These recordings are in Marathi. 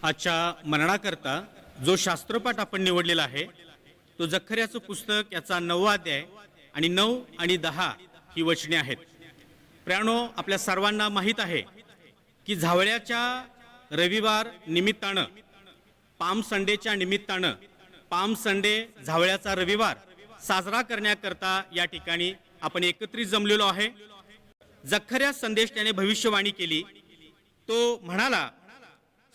आजच्या मरणाकरता जो शास्त्रपाठ आपण निवडलेला आहे तो जखर्याचं पुस्तक याचा 9वा अध्याय आणि 9 आणि 10 ही वचने आहेत. प्रियानो, आपल्या सर्वांना माहीत आहे की झावळ्याच्या रविवार निमित्तानं, पाम संडेच्या निमित्तानं, पाम संडे झावळ्याचा रविवार साजरा करण्याकरता या ठिकाणी आपण एकत्रित जमलेलो आहे. जखर्या संदेश त्याने भविष्यवाणी केली. तो म्हणाला,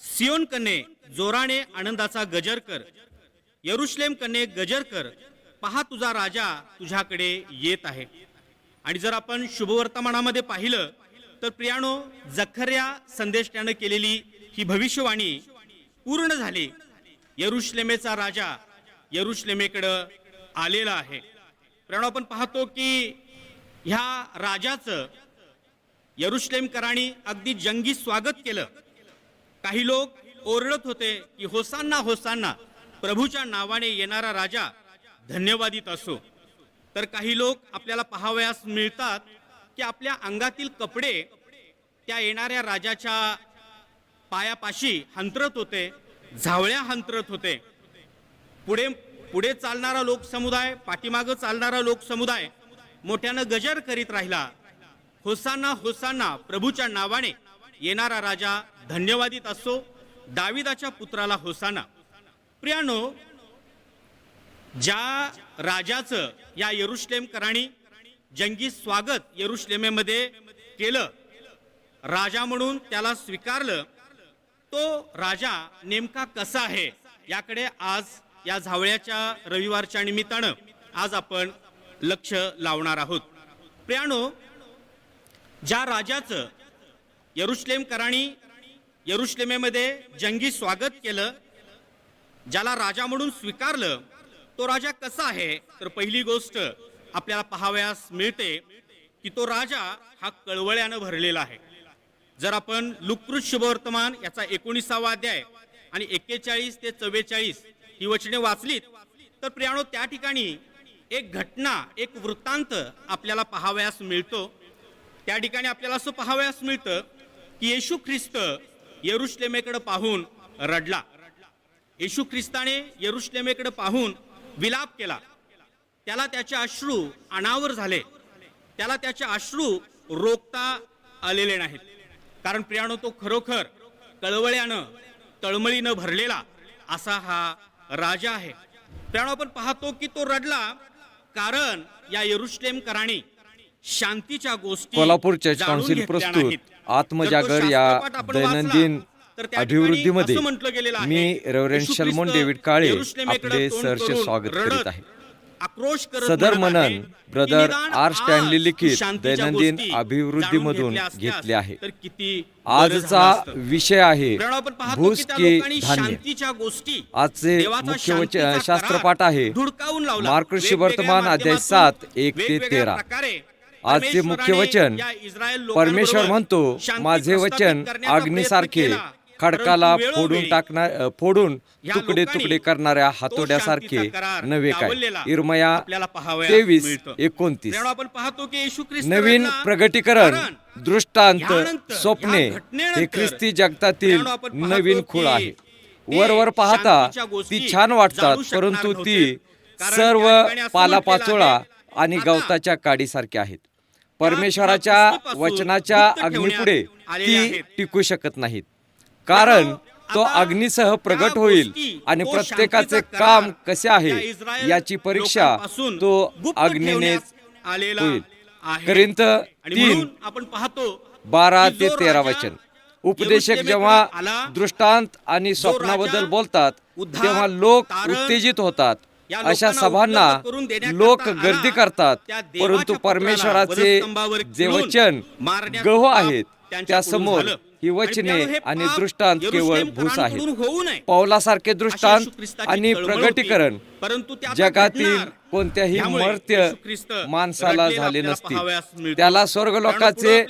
सियोन कन्ये जोराने आनंदाचा गजर कर, यरुशलेम कन्ये गजर कर, पहा तुझा राजा तुझ्याकडे येत आहे. आणि जर आपण शुभवर्तमानामध्ये पाहिलं तर प्रियानो, जखर्या संदेश त्याने केलेली ही भविष्यवाणी पूर्ण झाली. यरुशलेमेचा राजा यरुशलेमेकडे आलेला आहे. प्रियानो, आपण पाहतो की ह्या राजाचं यरुशलेमकरांनी अगदी जंगी स्वागत केलं. काही लोक ओरडत होते की होसान्ना होसान्ना, प्रभूच्या नावाने येणारा राजा धन्यवादित असो. तर काही लोक आपल्याला पाहावयास मिळतात की आपल्या अंगातील कपडे त्या येणाऱ्या राजाच्या पायापाशी हंतरत होते, झावळ्या हंतरत होते. पुढे पुढे चालणारा लोकसमुदाय, पाठीमागं चालणारा लोकसमुदाय मोठ्यानं गजर करीत राहिला, होसान्ना होसान्ना, प्रभूच्या नावाने येणारा राजा धन्यवादित असो, दाविदाच्या पुत्राला होसाना. प्रियानो, ज्या राजाचं या यरुशलेमकरांनी जंगी स्वागत यरुशलेमेमध्ये केलं, राजा म्हणून त्याला स्वीकारलं, तो राजा नेमका कसा आहे याकडे आज या झावळ्याच्या रविवारच्या निमित्तानं आज आपण लक्ष लावणार आहोत. प्रियानो, ज्या राजाचं यरुशलेमकरांनी यरुशलेमेमध्ये जंगी स्वागत केलं, ज्याला राजा म्हणून स्वीकारलं, तो राजा कसा आहे तर पहिली गोष्ट आपल्याला पाहावयास मिळते की तो राजा हा कळवळ्यानं भरलेला आहे. जर आपण लुकृत शुभवर्तमान याचा 19वा अध्याय आणि 41 ते 44 ही वचने वाचलीत तर प्रियानो, त्या ठिकाणी एक घटना, एक वृत्तांत आपल्याला पाहावयास मिळतो. त्या ठिकाणी आपल्याला असं पाहावयास मिळतं की येशू ख्रिस्त यरुशलेमेकडे पाहून रडला. येशू ख्रिस्ताने यरुशलेमेकडे पाहून विलाप केला. त्याला त्याचे अश्रू अनावर झाले. त्याला त्याचे अश्रू रोखता आलेले नाहीत. कारण प्रियानो, तो खरोखर कळवळ्यानं, तळमळीनं भरलेला असा हा राजा आहे. प्रियानो, आपण पाहतो की तो रडला कारण या यरुशलेमकरांनी शांतीच्या गोष्टी कोल्हापूर चर्च जाणून काउन्सिल घेतल्या प्रस्तुत नाहीत. आत्मजागर या दैनंदिन अभिवृद्धीमध्ये मी रेव्हरंड शल्मोन डेव्हिड काळे आपले सहर्ष स्वागत करीत आहे. सदर मनन ब्रदर आर स्टॅनली लिखित दैनंदिन अभिवृद्धीमधून घेतले आहे. आजचा विषय आहे भूस की धान्य. आजचे मुख्य शास्त्रपाठ आहे मार्क शुभवर्तमान अध्याय 7 1 ते 13. आजचे मुख्य वचन, परमेश्वर म्हणतो, माझे वचन अग्नीसारखे, खडकाला फोडून तुकडे तुकडे करणाऱ्या हातोड्यासारखे नव्हे काय. इर्मया 23:29. नवीन प्रगटीकरण, दृष्टांत, स्वप्ने हे ख्रिस्ती जगतातील नवीन खूळ आहे. वरवर पाहता ती छान वाटतात, परंतु ती सर्व पालापाचोळा आणि गवताच्या काडीसारखे आहेत. परमेश्वराच्या वचनाच्या अग्नीपुढे ती टिकू शकत नाहीत, कारण तो अग्नीसह प्रगट होईल आणि प्रत्येकाचे काम कसे आहे याची परीक्षा तो अग्नीनेच होईल. करिंथ 3:12 ते 13 वचन. उपदेशक जेव्हा दृष्टांत आणि स्वप्नाबद्दल बोलतात तेव्हा लोक उत्तेजित होतात. अशा सभांना लोक गर्दी करतात, परंतु परमेश्वराचे जे वचन गहू आहेत त्यासमोर ही वचने आणि दृष्टांत केवळ भूस आहेत. पौलासारखे दृष्टांत आणि प्रगटीकरण जगातील कोणत्याही मर्त्य माणसाला झाले नसतील. त्याला स्वर्गलोकाचे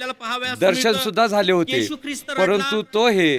दर्शन सुद्धा झाले होते, परंतु तो हे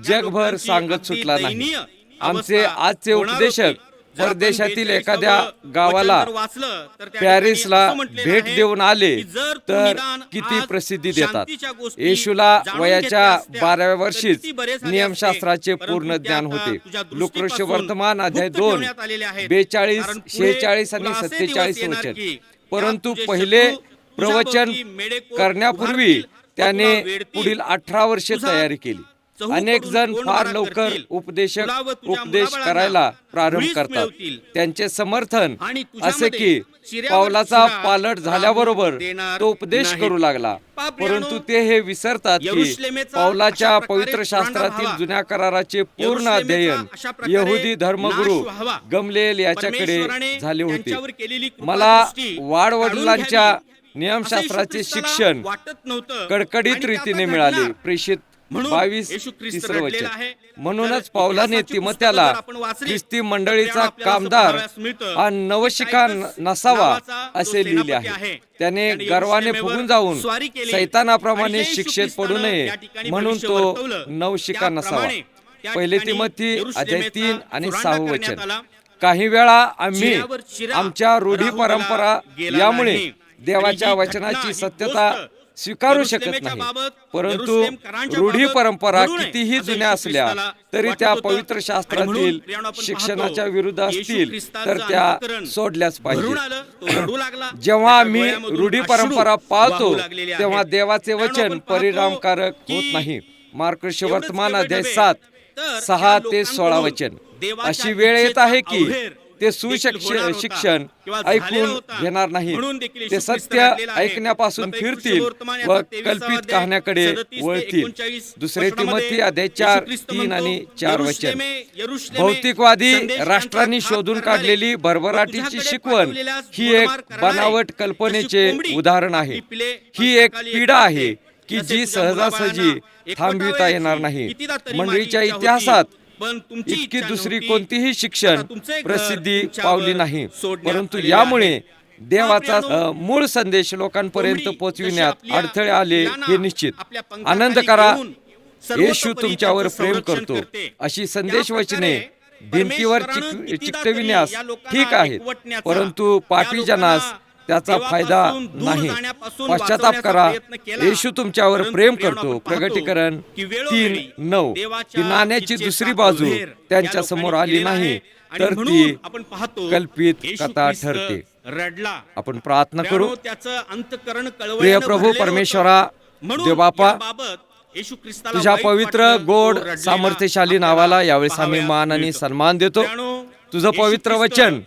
जगभर सांगत सुटला नाही. आमचे आजचे उपदेशक जर आपण परदेशातील 42वा एखाद्या वचन गावाला जर वाचलं तर त्या पॅरिसला ठिकाणी असं म्हटलेलं भेट आहे देऊन आले की जर तू तर निदान किती आज प्रसिद्धी देतात. शांतीच्या गोष्टी येशूला जाणून वयाच्या घेतल्या असत्या, 12व्या तर वर्षीच किती बरे झाले नियमशास्त्राचे असते. पूर्ण परंतु ज्ञान त्या आता होते. तुझ्या लुकरस्य दृष्टीपासून वर्तमान अध्याय गुप्त 2 ठेवण्यात आलेले आहेत. 42, कारण पुढे 46 आणि तुला असे 47 दिवस येणार वचन. की परंतु तुझे पहिले शत्रू प्रवचन तुझ्याभोवती मेढेकोट करण्यापूर्वी उभारतील, व त्याने तुला वेढतील. पुढील 18 वर्षे तुझा तयारी केली. चहूकडून अनेक जण कोण फार मारा लवकर करतील. उपदेश तुला व तुझ्या उपदेश मुलाबाळांना करायला प्रारंभ धुळीस करतात. मिळवतील. त्यांचे समर्थन आणि असे तुझ्यामध्ये की शिऱ्यावर पावलाचा शिरा पालट झाल्याबरोबर राहून देणार तो उपदेश नाही. करू लागला. पाप्रियानो, परंतु ते हे विसरतात की यरुशलेमेचा पावलाच्या अशा प्रकारे पवित्र शास्त्रातील व्हावा. जुन्या कराराचे पूर्ण यरुशलेमेचा अध्ययन अशा प्रकारे यहुदी धर्मगुरू नाश व्हावा. गमलेल याच्याकडे परमेश्वराने झाले होते. त्यांच्यावर केलेली मला कृपादृष्टी वाडवडिलांच्या काढून घ्यावी. नियमशास्त्राचे असं येशू शिक्षण ख्रिस्ताला वाटत नव्हतं. आणि कडकडीत ते रीतीने आता मिळाले. घडणार. प्रेषित म्हणून 22 येशू ख्रिस्त तिसरं रडलेला वचन. आहे. म्हणूनच जर पावलाने इतिहासाची तिमोथ्याला पुस्तकं जर आपण वाचली, ख्रिस्ती तर मंडळीचा आपल्याला असं कामदार पाहावयास मिळतं आणि की नवशिका टायटस नसावा नावाचा जो असे लिहिले सेनापती आहे. त्याने त्याने गर्वाने यरुशलेमेवर फुगून जाऊन स्वारी केली. सैतानाप्रमाणे आणि येशू शिक्षेत पडू ख्रिस्तानं नये त्या ठिकाणी म्हणून भविष्य तो वर्तवलं. नवशिका नसावा. त्याप्रमाणे त्या पहिले ठिकाणी तिमोथी अध्याय यरुशलेमेचा 3 आणि चुरांडा 6 करण्यात वचन. आला. काही वेळा आम्ही शिऱ्यावर शिरा आमच्या रूढी राहू परंपरा गेला यामुळे नाही. देवाच्या आणि ही वचनाची घटना, ही सत्यता गोष्ट स्वीकारू शकत यरुशलेमेच्या नाही. बाबत, परंतु यरुशलेमकरांच्या रूढी बाबत परंपरा घडू नये, कितीही असं जुन्या येशू असल्या ख्रिस्ताला तरी वाटत त्या होतं. पवित्र आणि शास्त्रातील म्हणून प्रियानो आपण शिक्षणाच्या पाहतो, विरुद्ध येशू असतील ख्रिस्ताचं तर त्या अंतःकरण सोडल्याच भरून पाहिजे. आलं, तो रडू लागला. जेव्हा त्याच्या आम्ही डोळ्यामधून रूढी अश्रू परंपरा पाळतो वाहू लागलेले आहेत. तेव्हा देवाचे प्रियानो, वचन आपण पाहतो परिणामकारक की होत नाही. मार्कश एवढंच वर्तमान केवळ अध्याय नव्हे, 7 तर 6 या ते 16 लोकांकडून वचन. देवाच्या अशी वेळ येत आहे की इच्छेचा अवहेर ते देखील होणार होता शिक्षण किंवा झालेला ऐकून होता. घेणार नाहीत. म्हणून देखील ते येशू ख्रिस्त सत्य रडलेला आहे. ऐकण्यापासून मत्ती फिरतील वर्तमान व याचा 23वा कल्पित अध्याय, कहाण्याकडे 37 ते वळतील. 39 दुसरे वचनामध्ये तिमोथी अध्याय येशू 4 ख्रिस्त 3 म्हणतो, आणि 4 वचन. यरुशलेमे, यरुशलेमे, भौतिकवादी संदेश राष्ट्रांनी त्यांचा शोधून हात करणारे काढलेली व भरभराटीची तुझ्याकडे शिकवण पाठवलेल्यास ही एक गोडमार करणारे, बनावट जशी कल्पनेचे कोंबडी उदाहरण आहे. टिपले ही एक अंतकाली पीडा एकवटते, आहे की तसे जी तुझ्या सहजासहजी मुलाबाळांना थांबविता एकवटावयाची येणार नाही. कितीदा तरी मंडळीच्या माझी इच्छा इतिहासात होती, पण तुमची इतकी इच्छा दुसरी नव्हती. कोणतीही शिक्षण आता तुमचे घर प्रसिद्धी तुमच्यावर पावली नाही. सोडण्यात परंतु आलेले यामुळे आहे. देवाचा प्रियानो, मूळ संदेश लोकांपर्यंत कोंबडी पोहोचविण्यात जशी आपल्या अडथळे आले पिलांना हे निश्चित. आपल्या पंखाखाली आनंद करा. घेऊन सर्वतोपरी येशू तुमच्यावर त्यांचं प्रेम संरक्षण करतो. करते. अशी संदेश त्या वचने प्रकारे भिंतीवर परमेश्वरानं कितीदा चिकटविण्यास तरी या लोकांना ठीक आहेत. एकवटण्याचा, परंतु या पापी लोकांना जनास त्याचा फायदा देवापासून दूर नाही. जाण्यापासून पश्चाताप वाचवण्याचा करा. प्रयत्न केला. येशू तुमच्यावर परंतु प्रेम प्रियानो, करतो. आपण पाहतो प्रगटीकरण की वेळोवेळी 3:9 देवाच्या की नाण्याची इच्छेचा दुसरी बाजू अवहेर त्यांच्या या समोर लोकांनी आली केलेला नाही आहे. आणि तर म्हणून ती आपण पाहतो कल्पित येशू कथा ख्रिस्त ठरते. रडला. आपण प्रार्थना करू. प्रियानो, त्याचं अंतःकरण कळवळ्यानं प्रिय प्रभू भरलेलं होतं. परमेश्वरा, म्हणून देवबापा, याबाबत येशू ख्रिस्ताला तुझ्या वाईट पवित्र वाटलं, गोड तो रडलेला सामर्थ्यशाली आपल्याला नावाला यावेळेस आम्ही पाहावयास मान आणि मिळतो. सन्मान देतो. प्रियानो, तुझं येशू पवित्र ख्रिस्त वचन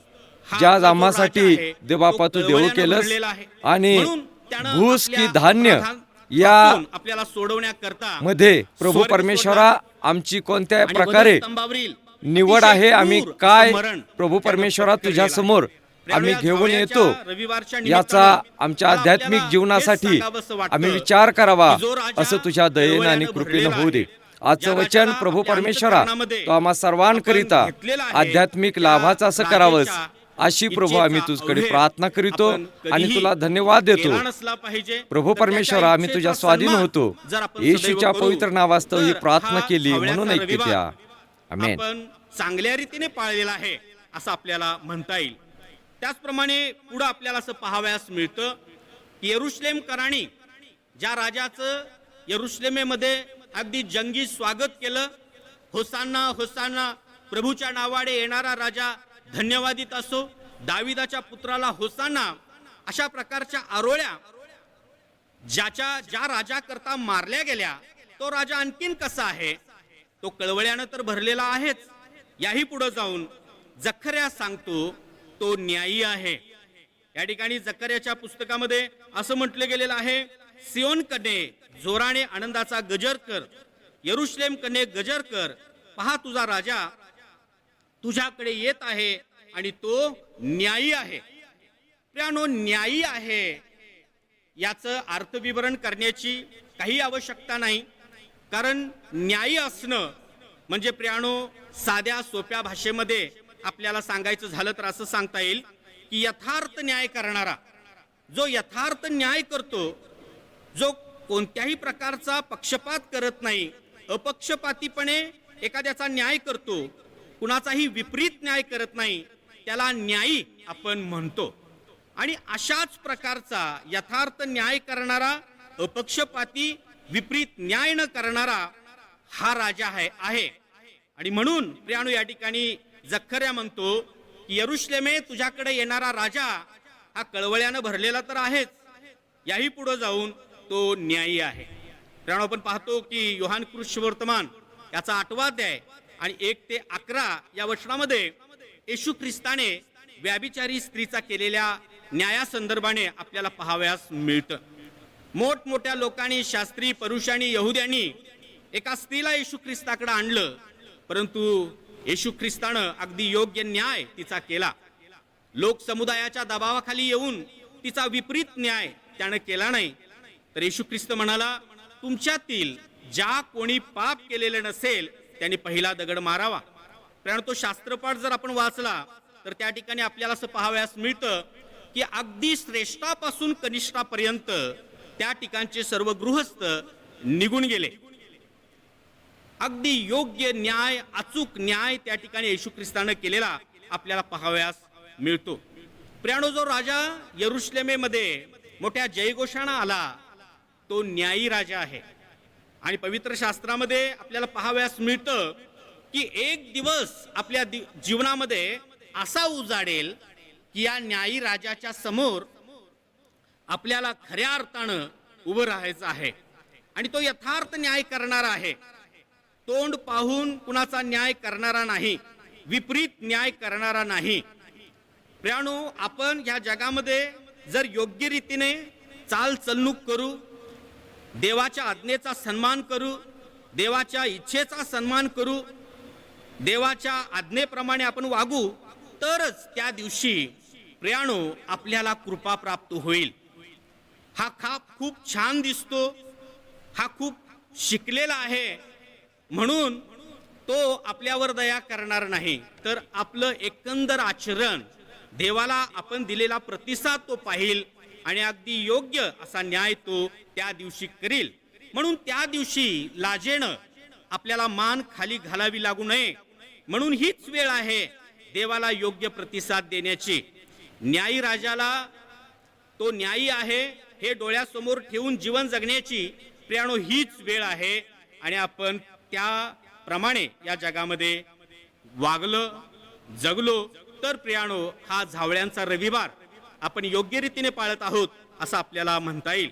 हा ज्या जो राजा आम्हासाठी आहे, देवबापा तो तू देऊ कळवळ्यानं केलंस भरलेला आहे. आणि म्हणून त्यानं भूस की आपल्या धान्य अपराधांपासून या आपल्याला सोडवण्याकरता मध्ये प्रभू स्वर्ग परमेश्वरा सोडला. आमची कोणत्या आणि प्रकारे वधस्तंभावरील निवड अतिशय आहे आम्ही क्रूर काय मरण प्रभू त्यानं परमेश्वरा पत्करलेलं तुझ्या आहे. समोर आम्ही प्रियानो, या घेऊन जावयाच्या येतो. रविवारच्या याचा निमित्तानं आमच्या मला आध्यात्मिक आपल्याला जीवनासाठी हेच सांगावंसं वाटतं आम्ही विचार करावा की जो राजा असं तुझ्या दयेनं आणि कळवळ्यानं कृपेनं भरलेला होऊ दे. आहे. आजचं ज्या वचन राजाला प्रभू आपल्या परमेश्वरा अंतःकरणामध्ये तो आम्हा सर्वांकरिता आपण घेतलेला आहे. आध्यात्मिक त्या लाभाचं असं करावंस राजाच्या अशी प्रभू इच्छेचा आम्ही तुझकडे अवहेर प्रार्थना करीतो आपण आणि कधीही तुला धन्यवाद देतो. केला नसला पाहिजे. प्रभू तर त्याच्या परमेश्वरा आम्ही तुझ्या इच्छेचा स्वाधीन सन्मान होतो. जर आपण येशूच्या सदैव करू, पवित्र नावास्तव ही तर प्रार्थना हा केली हवळ्याचा म्हणून ऐकते रविवार त्या. आमेन. आपण चांगल्या रीतीने पाळलेला आहे असं आपल्याला म्हणता येईल. त्याचप्रमाणे पुढे आपल्याला असं पाहावयास मिळतं की यरुशलेमकरांनी ज्या राजाचं यरुशलेमेमध्ये अगदी जंगी स्वागत केलं, होसान्ना होसान्ना, प्रभूच्या नावाने येणारा राजा धन्यवादित असो, दाविदाच्या पुत्राला होसान्ना, अशा प्रकारच्या आरोळ्या ज्या राजा करता मारल्या गेल्या, तो राजा आणखीन कसा आहे, तो कळवळ्यानं तर भरलेला आहेच. याही पुढे जाऊन जखर्या सांगतो तो न्यायी आहे. या ठिकाणी जकर्याच्या पुस्तकामध्ये असं म्हटलं गेलेलं आहे, सियोन कने जोराने आनंदाचा गजर कर, यरुशलेम कने गजर कर, पहा तुझा राजा तुझ्याकडे येत आहे आणि तो न्यायी आहे. प्रियानो, न्यायी आहे याचं अर्थविवरण करण्याची काही आवश्यकता नाही, कारण न्यायी असणं म्हणजे प्रियानो साध्या सोप्या भाषेमध्ये आपल्याला सांगायचं झालं तर असं सांगता येईल की यथार्थ न्याय करणारा, जो यथार्थ न्याय करतो, जो कोणत्याही प्रकारचा पक्षपात करत नाही, अपक्षपातीपणे एखाद्याचा न्याय करतो, कुणाचाही विपरीत न्याय करत नाही, त्याला न्यायी आपण म्हणतो. आणि अशाच प्रकारचा यथार्थ न्याय करणारा, अपक्षपाती विपरीत न्याय न करणारा हा राजा आहे. आणि म्हणून प्रियानो या ठिकाणी जखर्या म्हणतो की यरुशलेमे तुझ्याकडे येणारा राजा हा कळवळ्यानं भरलेला तर आहेच, याही पुढे जाऊन तो न्यायी आहे. प्रियानो आपण पाहतो की योहान कृष्णवर्तमान याचा 8वा अध्याय आणि 1 ते 11 या वचनामध्ये येशू ख्रिस्ताने व्याभिचारी स्त्रीचा केलेल्या न्यायासंदर्भाने आपल्याला पाहावयास मिळतं. मोठमोठ्या लोकांनी, शास्त्री, परुषांनी, यहुद्यांनी एका स्त्रीला येशू ख्रिस्ताकडे आणलं, परंतु येशू ख्रिस्तानं अगदी योग्य न्याय तिचा केला. लोक समुदायाच्या दबावाखाली येऊन तिचा विपरीत न्याय त्यानं केला नाही. तर येशू ख्रिस्त म्हणाला, तुमच्यातील ज्या कोणी पाप केलेले नसेल त्यांनी पहिला दगड मारावा. कारण तो शास्त्रपाठ जर आपण वाचला तर त्या ठिकाणी आपल्याला असं पाहावयास मिळतं की अगदी श्रेष्ठापासून कनिष्ठापर्यंत त्या ठिकाणचे सर्व गृहस्थ निघून गेले. अगदी योग्य न्याय, अचूक न्याय त्या ठिकाणी येशू ख्रिस्तानं केलेला आपल्याला पाहावयास मिळतो. प्रियानो जो राजा यरुशलेमेमध्ये मोठ्या जयघोषानं आला तो न्यायी राजा आहे. आणि पवित्र शास्त्रामध्ये आपल्याला पाहावयास मिळतं की एक दिवस आपल्या जीवनामध्ये असा उजाडेल की या न्यायी राजाच्या समोर आपल्याला खऱ्या अर्थानं उभं राहायचं आहे. आणि तो यथार्थ न्याय करणारा आहे. तोंड पाहून कुणाचा न्याय करणारा नाही, विपरीत न्याय करणारा नाही. प्रियानो आपण या जगामध्ये जर योग्य रीतीने चालचलणूक करू, देवाच्या आज्ञेचा सन्मान करू, देवाच्या इच्छेचा सन्मान करू, देवाच्या आज्ञेप्रमाणे आपण वागू, तरच त्या दिवशी प्रियानो आपल्याला कृपा प्राप्त होईल. हा खूप छान दिसतो, हा खूप शिकलेला आहे म्हणून तो आपल्यावर दया करणार नाही, तर आपलं एकंदर आचरण, देवाला आपण दिलेला प्रतिसाद तो पाहिल आणि अगदी योग्य असा न्याय तो त्या दिवशी करील. म्हणून त्या दिवशी लाजेनं आपल्याला मान खाली घालावी लागू नये. म्हणून हीच वेळ आहे देवाला योग्य प्रतिसाद देण्याची. न्यायी राजाला, तो न्यायी आहे हे डोळ्यासमोर ठेवून जीवन जगण्याची प्रियानो हीच वेळ आहे. आणि आपण त्याप्रमाणे या जगामध्ये वागलं, जगलो तर प्रियानो हा झावळ्यांचा रविवार आपण योग्य रीतीने पाळत आहोत असं आपल्याला म्हणता येईल.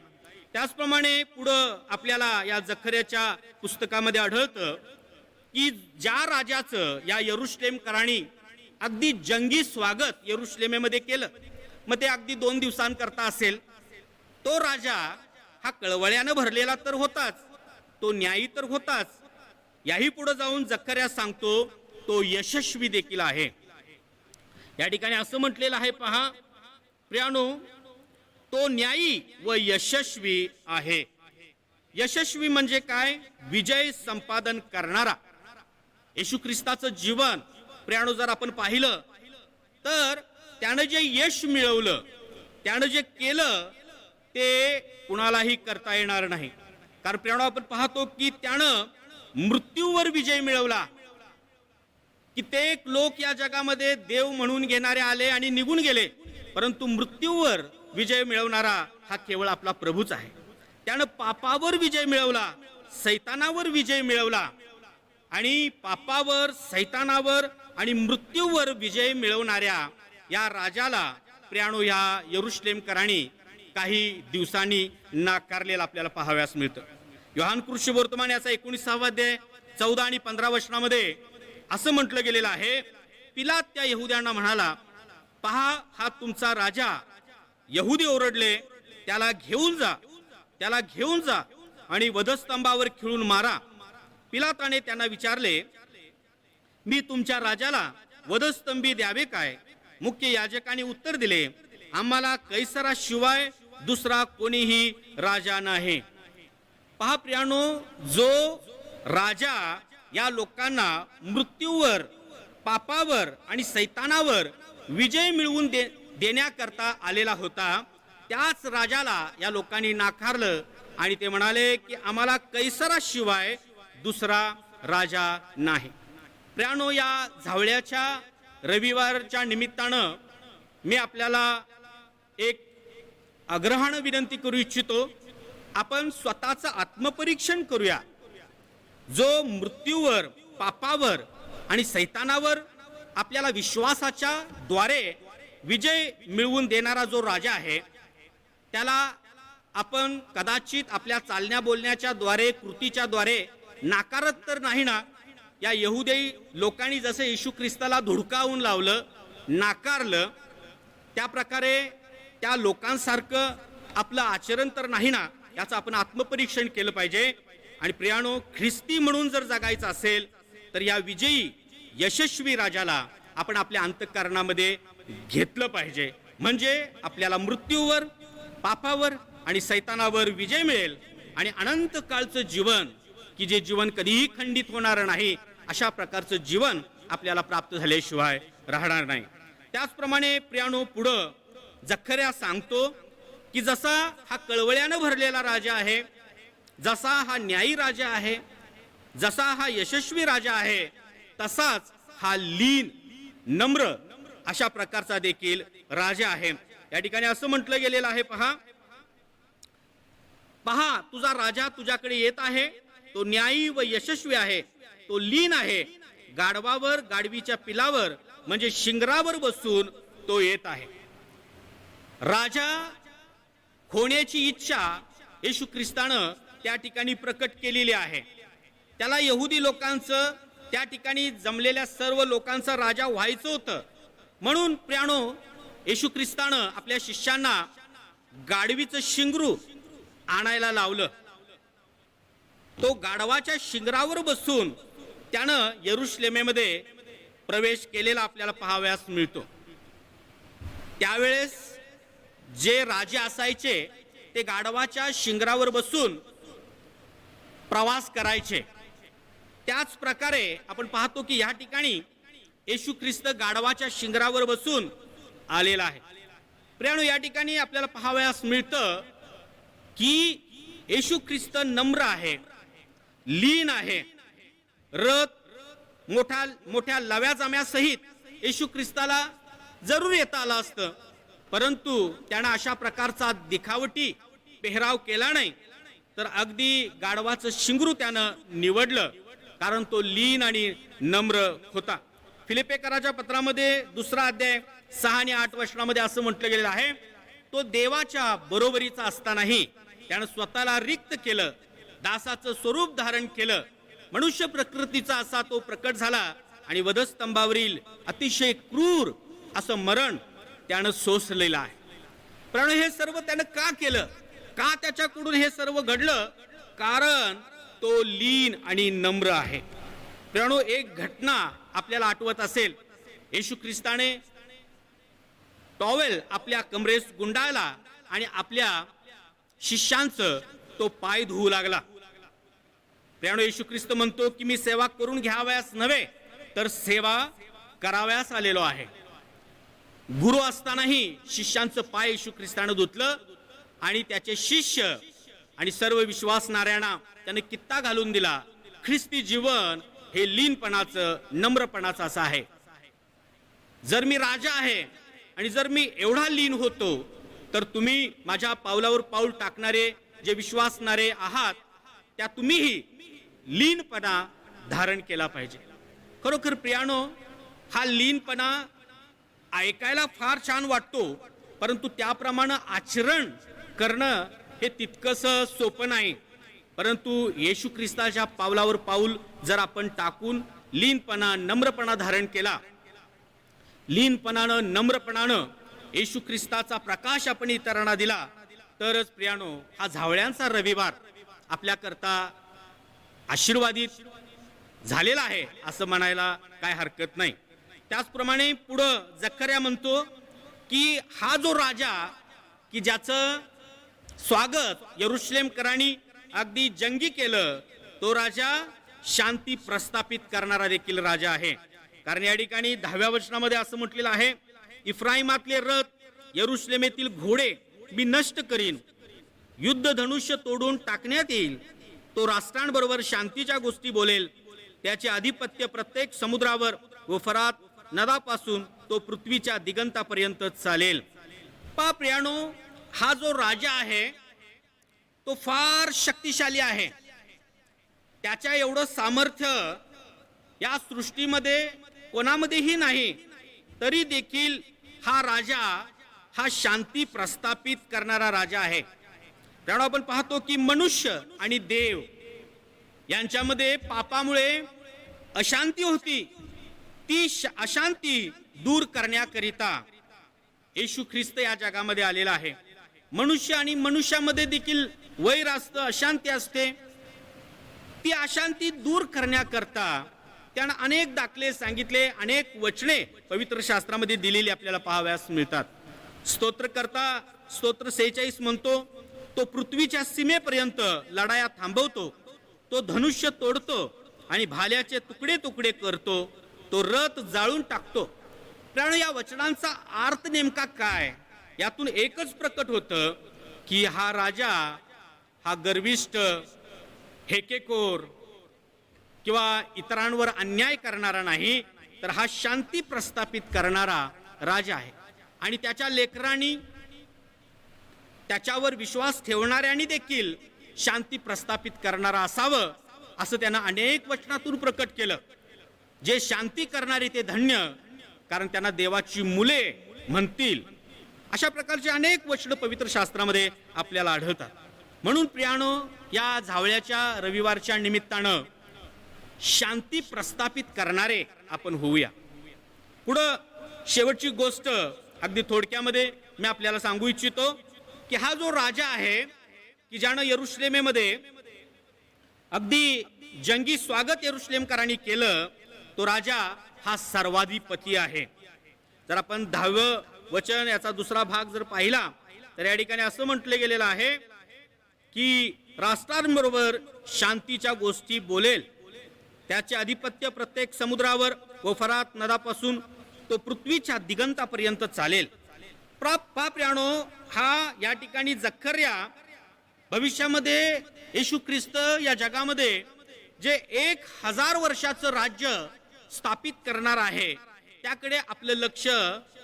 त्याचप्रमाणे पुढं आपल्याला या जखर्याच्या पुस्तकामध्ये आढळतं की ज्या राजाचं या यरुशलेमकरांनी अगदी जंगी स्वागत यरुशलेमेमध्ये केलं, मग ते अगदी 2 दिवसांकरता असेल, तो राजा हा कळवळ्यानं भरलेला तर होताच, तो न्यायी तर होताच, याही पुढे जाऊन जखर्या सांगतो तो यशस्वी देखील आहे. या ठिकाणी असं म्हटलेलं आहे, पहा प्रियानो, तो न्यायी व यशस्वी आहे. यशस्वी म्हणजे काय? विजय संपादन करणारा. येशू ख्रिस्ताचं जीवन प्रियानो जर आपण पाहिलं तर त्यानं जे यश मिळवलं, त्यानं जे केलं ते कुणालाही करता येणार नाही. कारण प्रियानो आपण पाहतो की त्यानं मृत्यूवर विजय मिळवला. कित्येक लोक या जगामध्ये देव म्हणून घेणारे आले आणि निघून गेले, परंतु मृत्यूवर विजय मिळवणारा हा केवळ आपला प्रभूच आहे. त्यानं पापावर विजय मिळवला, सैतानावर विजय मिळवला. आणि पापावर, सैतानावर आणि मृत्यूवर विजय मिळवणाऱ्या या राजाला प्रियानो या यरुशलेमकरांनी काही दिवसांनी नाकारलेलं आपल्याला पाहाव्यास मिळतं. योहान कृष्णवर्तमान याचा 19वा अध्याय 14 आणि 15 वचनामध्ये असं म्हटलं गेलेलं आहे, पिलात त्या यहुद्यांना म्हणाला, पहा हा तुमचा राजा. यहुदी ओरडले, त्याला घेऊन जा, त्याला घेऊन जा आणि वधस्तंभावर खिळून मारा. पिलाताने त्यांना विचारले, मी तुमच्या राजाला वधस्तंभी द्यावे काय? मुख्य याजकांनी उत्तर दिले, आम्हाला कैसराशिवाय दुसरा कोणीही राजा नाही. पहा प्रियानो, जो राजा या लोकांना मृत्यूवर, पापावर आणि सैतानावर विजय मिळवून देण्याकरता आलेला होता, त्याच राजाला या लोकांनी नाकारलं आणि ते म्हणाले की आम्हाला कैसराशिवाय दुसरा राजा नाही. प्रियानो, या झावळ्याच्या रविवारच्या निमित्तानं मी आपल्याला एक आग्रहानं विनंती करू इच्छितो, आपण स्वतःचं आत्मपरीक्षण करूया. जो मृत्यूवर, पापावर आणि सैतानावर आपल्याला विश्वासाच्या द्वारे विजय मिळवून देणारा जो राजा आहे, त्याला आपण कदाचित आपल्या चालण्या बोलण्याच्या द्वारे, कृतीच्या द्वारे नाकारत तर नाही ना? या यहुदी लोकांनी जसं येशू ख्रिस्ताला धुडकावून लावलं, नाकारलं, त्या प्रकारे त्या लोकांसारखं आपलं आचरण तर नाही ना? याचं आपण आत्मपरीक्षण केलं पाहिजे. आणि प्रियानो, ख्रिस्ती म्हणून जर जगायचं असेल तर या विजयी यशस्वी राजाला आपण आपल्या अंतःकरणामध्ये घेतलं पाहिजे. म्हणजे आपल्याला मृत्यूवर, पापावर आणि सैतानावर विजय मिळेल आणि अनंत काळचं जीवन, की जे जीवन कधीही खंडित होणार नाही, अशा प्रकारचं जीवन आपल्याला प्राप्त झाल्याशिवाय राहणार नाही. त्याचप्रमाणे प्रियानो, पुढं जखर्या सांगतो की जसा हा कळवळ्यानं भरलेला राजा आहे, जसा हा न्यायी राजा आहे, जसा हा यशस्वी राजा आहे, तसाच हा लीन, नम्र अशा प्रकारचा देखील राजा आहे. या ठिकाणी असं म्हटलं गेलेलं आहे, पहा तुझा राजा तुझ्याकडे येत आहे, तो न्यायी व यशस्वी आहे, तो लीन आहे, गाढवावर, गाढवीच्या पिलावर म्हणजे शिंगरावर बसून तो येत आहे. राजा होण्याची इच्छा येशू ख्रिस्तानं त्या ठिकाणी प्रकट केलेली आहे. त्याला यहुदी लोकांचं, त्या ठिकाणी जमलेल्या सर्व लोकांचा राजा व्हायचं होतं. म्हणून प्रियानो, येशू ख्रिस्तानं आपल्या शिष्यांना गाढवीचं शिंगरू आणायला लावलं. तो गाढवाच्या शिंगरावर बसून त्यानं यरुशलेमेमध्ये प्रवेश केलेला आपल्याला पाहावयास मिळतो. त्यावेळेस जे राजे असायचे ते गाढवाच्या शिंगरावर बसून प्रवास करायचे. त्याच प्रकारे आपण पाहतो की या ठिकाणी येशू ख्रिस्त गाढवाच्या शिंगरावर बसून आलेला आहे. प्रियानो, या ठिकाणी आपल्याला पाहावयास मिळतं की येशू ख्रिस्त नम्र आहे, लीन आहे. रथ मोठ्या लव्या जम्यासहित येशू ख्रिस्ताला जरूर येता आलं असतं, परंतु त्यानं अशा प्रकारचा दिखावटी पेहराव केला नाही, तर अगदी गाढवाचं शिंगरू त्यानं निवडलं, कारण तो लीन आणि नम्र होता. फिलिप्पेकराच्या पत्रामध्ये 2 अध्याय 6 आणि 8 वचनामध्ये असं म्हटलं गेलेलं आहे, तो देवाच्या बरोबरीचा असतानाही त्यानं स्वतःला रिक्त केलं, दासाचं स्वरूप धारण केलं, मनुष्य प्रकृतीचा असा तो प्रकट झाला आणि वधस्तंभावरील अतिशय क्रूर असं मरण त्यानं सोसलेलं आहे. पण हे सर्व त्यानं का केलं? का त्याच्याकडून हे सर्व घडलं? कारण तो लीन आणि नम्र आहे. प्रियानो, एक घटना आपल्याला आठवत असेल, येशू ख्रिस्ताने टॉवेल आपल्या कमरेस गुंडाळला आणि आपल्या शिष्यांचं तो पाय धुवू लागला. प्रियानो, येशू ख्रिस्त म्हणतो की मी सेवा करून घ्यावयास नव्हे तर सेवा करावयास आलेलो आहे. गुरु असतानाही शिष्यांचं पाय येशू ख्रिस्तानं धुतलं आणि त्याचे शिष्य आणि सर्व विश्वासणाऱ्यांना त्याने कित्ता घालून दिला. ख्रिस्ती जीवन हे लीनपणाचं, नम्रपणाचं असं आहे. जर मी राजा आहे आणि जर मी एवढा लीन होतो, तर तुम्ही माझ्या पावलावर पाऊल टाकणारे जे विश्वासणारे आहात, त्या तुम्हीही लीनपणा धारण केला पाहिजे. खरोखर प्रियानो, हा लीनपणा ऐकायला फार छान वाटतो, परंतु त्याप्रमाणे आचरण करणं हे तितकंसं सोपं नाही. परंतु येशू ख्रिस्ताच्या पावलावर पाऊल जर आपण टाकून लीनपणा, नम्रपणा धारण केला, लीनपणानं, नम्रपणानं येशू ख्रिस्ताचा प्रकाश आपण इतरांना दिला, तरच प्रियानो हा झावळ्यांचा रविवार आपल्याकरता आशीर्वादित झालेला आहे असं म्हणायला काय हरकत नाही. त्याचप्रमाणे पुढं जकर्या म्हणतो की हा जो राजा, की ज्याचं स्वागत यरुशलेमकरांनी अगदी जंगी केलं, तो राजा शांती प्रस्थापित करणारा देखील राजा आहे. कारण या ठिकाणी 10व्या वचनामध्ये असं म्हटलेलं आहे, इफ्राईमातले रथ, यरुशलेमेतील घोडे मी नष्ट करीन, युद्ध धनुष्य तोडून टाकण्यात येईल, तो राष्ट्रांबरोबर शांतीच्या गोष्टी बोलेल, त्याचे आधिपत्य प्रत्येक समुद्रावर व फरात नदापासून तो पृथ्वीच्या दिगंतापर्यंत चालेल. पहा प्रियानो, हा जो राजा आहे तो फार शक्तिशाली आहे. त्याच्या एवढं सामर्थ्य या सृष्टीमध्ये कोणामध्येही नाही. तरी देखील हा राजा हा शांती प्रस्थापित करणारा राजा आहे. त्यामुळे आपण पाहतो की मनुष्य आणि देव यांच्यामध्ये पापामुळे अशांती होती. ती अशांती दूर करण्याकरिता येशू ख्रिस्त या जगामध्ये आलेला आहे. मनुष्य आणि मनुष्यामध्ये देखील वैर असतं, अशांती असते. ती अशांती दूर करण्याकरता त्यानं अनेक दाखले सांगितले, अनेक वचने पवित्र शास्त्रामध्ये दिलेली आपल्याला पाहावयास मिळतात. स्तोत्रकर्ता स्तोत्र 46 म्हणतो, तो पृथ्वीच्या सीमेपर्यंत लढाया थांबवतो, तो धनुष्य तोडतो आणि भाल्याचे तुकडे तुकडे करतो, तो रथ जाळून टाकतो. कारण या वचनांचा अर्थ नेमका काय? यातून एकच प्रकट होतं की हा राजा हा गर्विष्ठ, हेकेखोर किंवा इतरांवर अन्याय करणारा नाही, तर हा शांती प्रस्थापित करणारा राजा आहे. आणि त्याच्या लेकरांनी, त्याच्यावर विश्वास ठेवणाऱ्यांनी देखील शांती प्रस्थापित करणारा असावं, असं त्यानं अनेक वचनातून प्रकट केलं. जे शांती करणारे ते धन्य, कारण त्यांना देवाची मुले म्हणतील. अशा प्रकारचे अनेक वचन पवित्र शास्त्रामध्ये आपल्याला आढळतात. म्हणून प्रियानो, या झावळ्याच्या रविवारच्या निमित्तानं शांती प्रस्थापित करणारे आपण होऊया. पुढं शेवटची गोष्ट अगदी थोडक्यामध्ये मी आपल्याला सांगू इच्छितो की हा जो राजा आहे की ज्यानं यरुशलेमेमध्ये अगदी जंगी स्वागत यरुशलेमकरांनी केलं, तो राजा हा सर्वाधिपती आहे. जर आपण 10वं वचन याचा दुसरा भाग जर पाहिला तर या ठिकाणी असं म्हटले गेलेलं आहे की राष्ट्रांबरोबर शांतीच्या गोष्टी बोलेल, त्याचे आधिपत्य प्रत्येक समुद्रावर व फरात नदापासून तो पृथ्वीच्या दिगंतापर्यंत चालेल. प्रियानो, हा या ठिकाणी जखर्या भविष्यामध्ये येशू ख्रिस्त या जगामध्ये जे 1000 वर्षाचं राज्य स्थापित करणार आहे त्याकडे आपलं लक्ष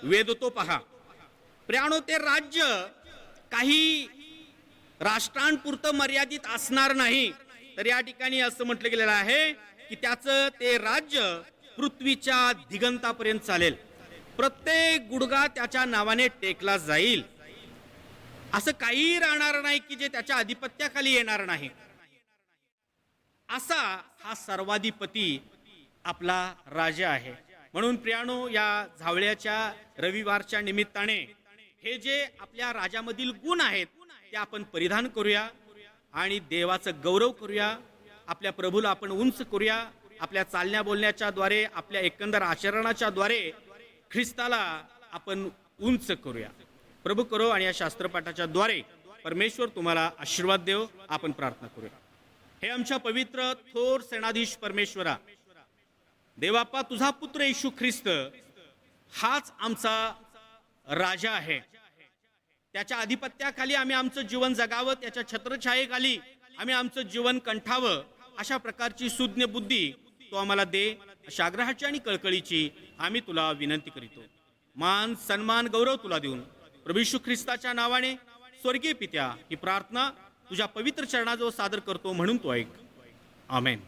वेधतो. पहा प्रियानो, ते राज्य काही राष्ट्रांपुरतं मर्यादित असणार नाही, तर या ठिकाणी असं म्हटलं गेलेलं आहे की त्याचं ते राज्य पृथ्वीच्या दिगंतापर्यंत चालेल. प्रत्येक गुडघा त्याच्या नावाने टेकला जाईल. असं काही राहणार नाही की जे त्याच्या आधिपत्याखाली येणार नाही. असा हा सर्वाधिपती आपला राजा आहे. म्हणून प्रियानो, या झावळ्याच्या रविवारच्या निमित्ताने हे जे आपल्या राजामधील गुण आहेत ते आपण परिधान करूया आणि देवाचं गौरव करूया. आपल्या प्रभूला आपण उंच करूया. आपल्या चालण्या बोलण्याच्या द्वारे, आपल्या एकंदर आचरणाच्या द्वारे ख्रिस्ताला आपण उंच करूया. प्रभू करो आणि या शास्त्रपाठाच्या द्वारे परमेश्वर तुम्हाला आशीर्वाद देव. आपण प्रार्थना करूया. हे आमच्या पवित्र थोर सेनाधीश परमेश्वरा, देवाप्पा, तुझा पुत्र येशू ख्रिस्त हाच आमचा राजा आहे. त्याच्या आधिपत्याखाली आम्ही आमचं जीवन जगावं, त्याच्या छत्रछायेखाली आम्ही आमचं जीवन कंठावं, अशा प्रकारची सुज्ञ बुद्धी तो आम्हाला दे. अशा आग्रहाची आणि कळकळीची आम्ही तुला विनंती करीतो. मान सन्मान गौरव तुला देऊन प्रभू येशू ख्रिस्ताच्या नावाने स्वर्गीय पित्या ही प्रार्थना तुझ्या पवित्र चरणाजवळ सादर करतो, म्हणून तो ऐक. आमेन.